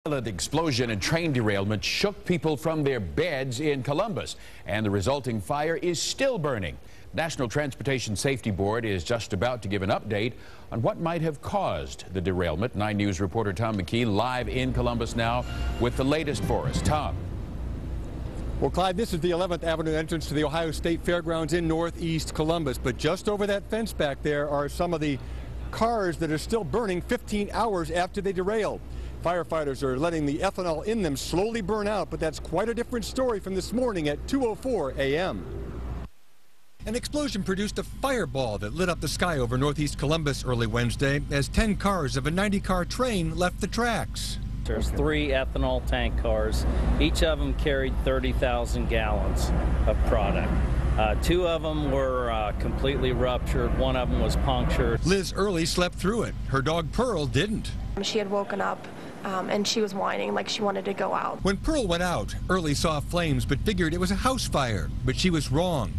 Violent explosion and train derailment shook people from their beds in Columbus, and the resulting fire is still burning. National Transportation Safety Board is just about to give an update on what might have caused the derailment. 9 News reporter Tom McKee live in Columbus now with the latest for us. Tom. Well, Clyde, this is the 11th Avenue entrance to the Ohio State Fairgrounds in northeast Columbus, but just over that fence back there are some of the cars that are still burning 15 hours after they derailed. Firefighters are letting the ethanol in them slowly burn out, but that's quite a different story from this morning at 2:04 a.m. An explosion produced a fireball that lit up the sky over northeast Columbus early Wednesday as 10 cars of a 90-car train left the tracks. There's 3 ethanol tank cars. Each of them carried 30,000 gallons of product. 2 of them were completely ruptured. 1 of them was punctured. Liz Early slept through it. Her dog Pearl didn't. She had woken up and she was whining like she wanted to go out. When Pearl went out, Early saw flames but figured it was a house fire, but she was wrong.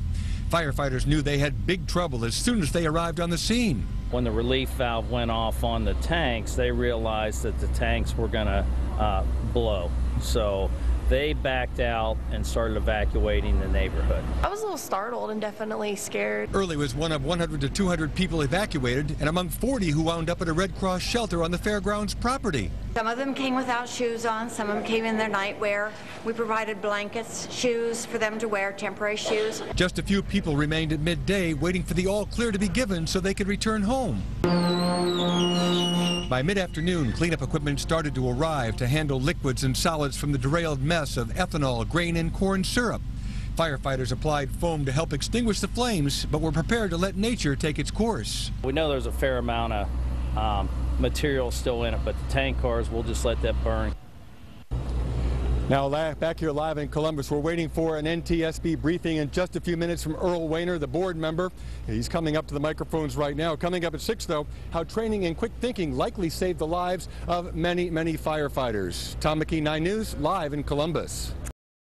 Firefighters knew they had big trouble as soon as they arrived on the scene. When the relief valve went off on the tanks, they realized that the tanks were going to blow. So they backed out and started evacuating the neighborhood. I was a little startled and definitely scared. Early was one of 100 to 200 people evacuated and among 40 who wound up at a Red Cross shelter on the fairgrounds property. Some of them came without shoes on, some of them came in their nightwear. We provided blankets, shoes for them to wear, temporary shoes. Just a few people remained at midday waiting for the all clear to be given so they could return home. By mid-afternoon, cleanup equipment started to arrive to handle liquids and solids from the derailed mess of ethanol, grain, and corn syrup. Firefighters applied foam to help extinguish the flames, but were prepared to let nature take its course. We know there's a fair amount of material still in it, but the tank cars, we'll just let that burn. Now back here live in Columbus, we're waiting for an NTSB briefing in just a few minutes from Earl Wayner, the board member. He's coming up to the microphones right now. Coming up at 6, though, how training and quick thinking likely saved the lives of many, many firefighters. Tom McKee, 9 News, live in Columbus.